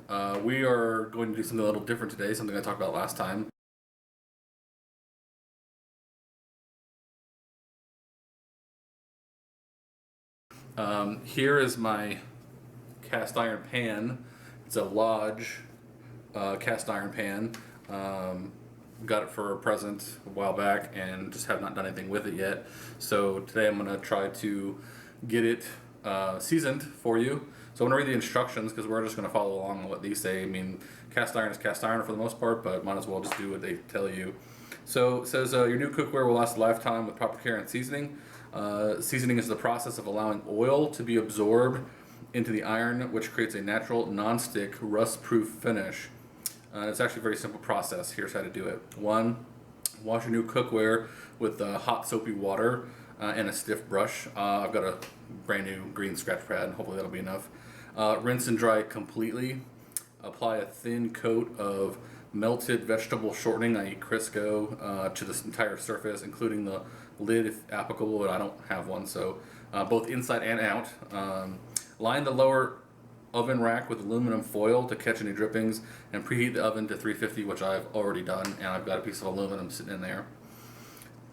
We are going to do something a little different today, something I talked about last time. Here is my cast iron pan. It's a Lodge cast iron pan. Got it for a present a while back and just have not done anything with it yet. So today I'm going to try to get it seasoned for you. So I'm going to read the instructions because we're just going to follow along on what these say. I mean, cast iron is cast iron for the most part, but might as well just do what they tell you. So it says your new cookware will last a lifetime with proper care and seasoning. Seasoning is the process of allowing oil to be absorbed into the iron, which creates a natural, non-stick, rust-proof finish. It's actually a very simple process. Here's how to do it. 1, wash your new cookware with hot soapy water and a stiff brush. I've got a brand new green scratch pad. Hopefully that'll be enough. Rinse and dry completely. Apply a thin coat of melted vegetable shortening, i.e. Crisco, to this entire surface, including the lid if applicable, but I don't have one, so both inside and out. Line the lower oven rack with aluminum foil to catch any drippings and preheat the oven to 350, which I've already done, and I've got a piece of aluminum sitting in there.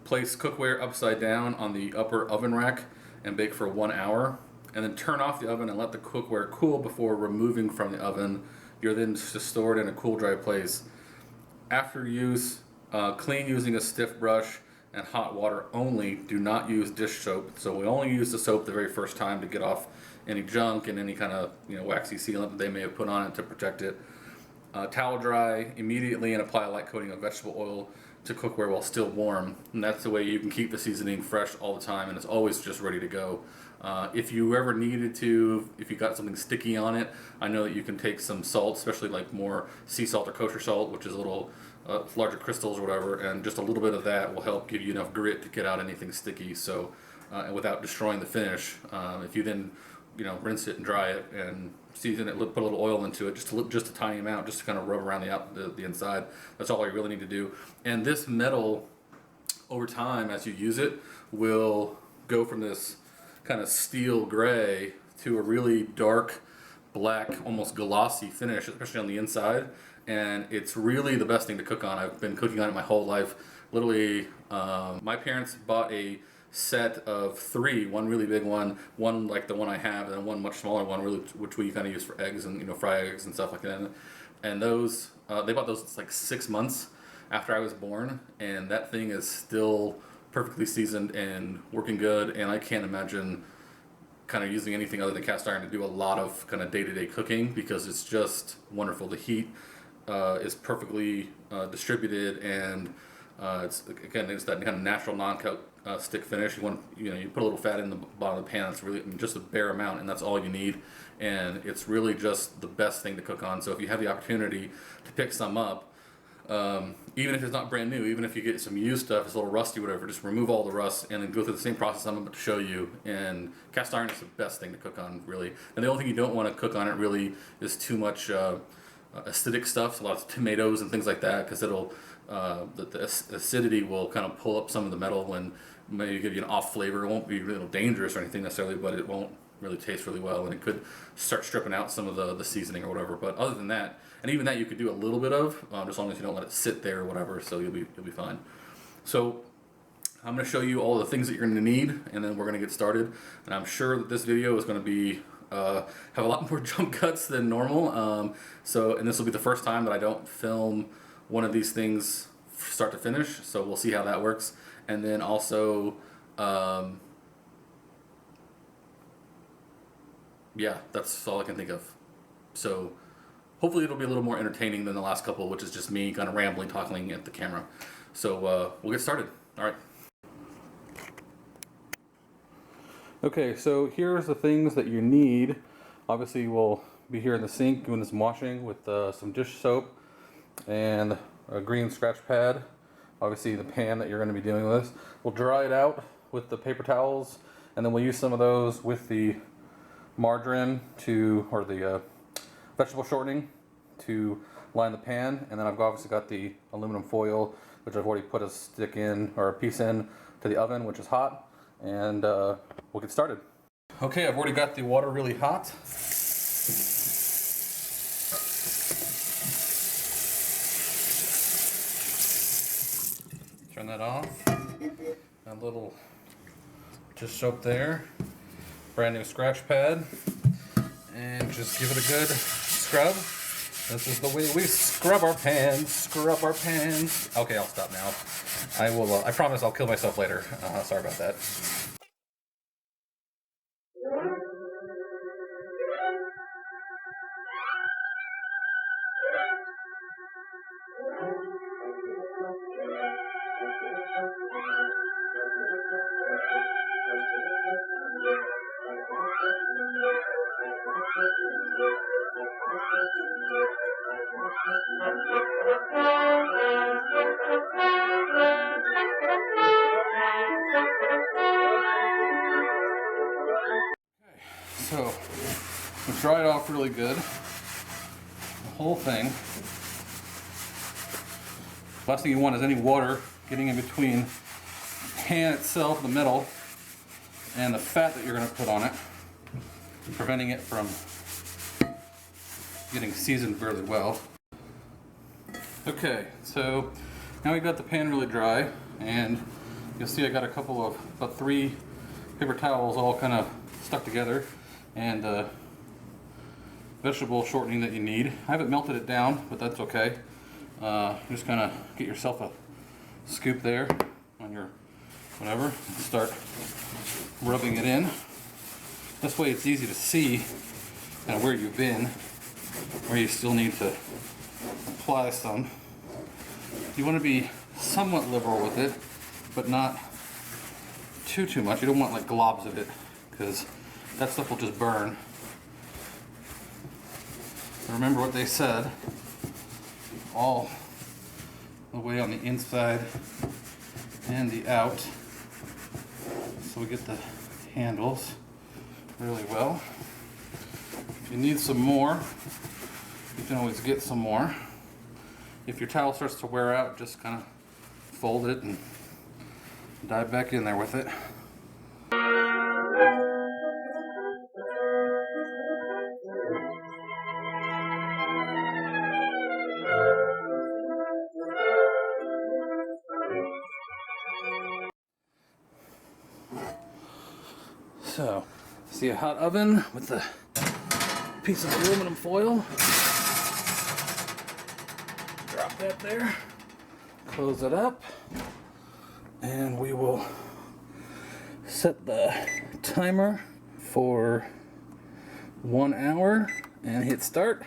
Place cookware upside down on the upper oven rack and bake for 1 hour, and then turn off the oven and let the cookware cool before removing from the oven. You're then to store it in a cool, dry place. After use, clean using a stiff brush and hot water only. Do not use dish soap. So we only use the soap the very first time to get off any junk and any kind of waxy sealant that they may have put on it to protect it. Towel dry immediately and apply a light coating of vegetable oil to cookware while still warm. And that's the way you can keep the seasoning fresh all the time, and it's always just ready to go. If you ever needed to, if you got something sticky on it, I know that you can take some salt, especially like more sea salt or kosher salt, which is a little larger crystals or whatever, and just a little bit of that will help give you enough grit to get out anything sticky. So, and without destroying the finish, if you then rinse it and dry it and season it, put a little oil into it, just a tiny amount, just to kind of rub around the inside. That's all you really need to do. And this metal, over time, as you use it, will go from this kind of steel gray to a really dark black, almost glossy finish, especially on the inside. And it's really the best thing to cook on. I've been cooking on it my whole life. Literally, my parents bought a set of 3, one really big one like the one I have, and then one much smaller one, really, which we kind of use for eggs and fry eggs and stuff like that. And those they bought those like 6 months after I was born, and that thing is still perfectly seasoned and working good. And I can't imagine kind of using anything other than cast iron to do a lot of kind of day-to-day cooking, because it's just wonderful. The heat is perfectly distributed, and it's that kind of natural non-stick finish. You put a little fat in the bottom of the pan. It's really just a bare amount, and that's all you need. And it's really just the best thing to cook on. So if you have the opportunity to pick some up, even if it's not brand new, even if you get some used stuff, it's a little rusty, whatever, just remove all the rust and then go through the same process I'm about to show you. And cast iron is the best thing to cook on, really. And the only thing you don't want to cook on it really is too much acidic stuff, so a lot of tomatoes and things like that, because the acidity will kind of pull up some of the metal and maybe give you an off flavor. It won't be real dangerous or anything necessarily, but it won't really taste really well, and it could start stripping out some of the seasoning or whatever. But other than that, and even that you could do a little bit of, just as long as you don't let it sit there or whatever, so you'll be fine. So I'm going to show you all the things that you're going to need, and then we're going to get started. And I'm sure that this video is going to be have a lot more jump cuts than normal. And this will be the first time that I don't film one of these things start to finish, so we'll see how that works. And then also, yeah, that's all I can think of. So hopefully it'll be a little more entertaining than the last couple, which is just me kind of rambling, talking at the camera. So we'll get started. All right. Okay, so here's the things that you need. Obviously, we'll be here in the sink doing some washing with some dish soap and a green scratch pad. Obviously, the pan that you're going to be doing this. We'll dry it out with the paper towels, and then we'll use some of those with the margarine or the vegetable shortening to line the pan. And then I've obviously got the aluminum foil, which I've already put a stick in, or a piece in, to the oven, which is hot. And we'll get started. Okay, I've already got the water really hot. turn that off. A little dish soap there. Brand new scratch pad. And just give it a good scrub. This is the way we scrub our pans. Scrub our pans. Okay, I'll stop now. I will. I promise I'll kill myself later. Sorry about that. So, we dry it off really good. The whole thing. Last thing you want is any water getting in between the pan itself, the metal, and the fat that you're going to put on it, preventing it from getting seasoned really well. Okay, so now we got the pan really dry, and you'll see I got a couple of, about 3 paper towels all kind of stuck together, and vegetable shortening that you need. I haven't melted it down, but that's okay. Just kind of get yourself a scoop there on your whatever, and start rubbing it in. This way it's easy to see kind of where you've been, where you still need to apply some. You want to be somewhat liberal with it, but not too much. You don't want like globs of it, because that stuff will just burn. Remember what they said, all the way on the inside and the out, so we get the handles really well. If you need some more, you can always get some more. If your towel starts to wear out, just kind of fold it and dive back in there with it. So, see a hot oven with a piece of aluminum foil. Drop that there. Close it up. And we will set the timer for 1 hour and hit start.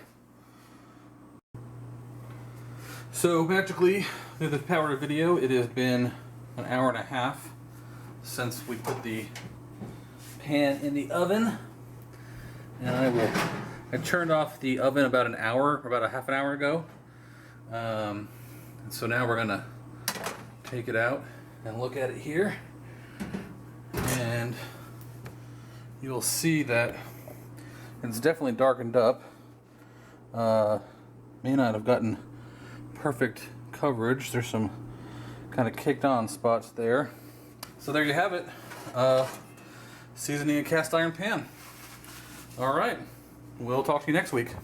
So magically, through the power of video, it has been 1.5 hours since we put the pan in the oven, and I turned off the oven about an hour, or about a half an hour ago. And so now we're gonna take it out and look at it here, and you'll see that it's definitely darkened up. May not have gotten perfect coverage. There's some kind of kicked on spots there. So there you have it. Seasoning a cast iron pan. All right, we'll talk to you next week.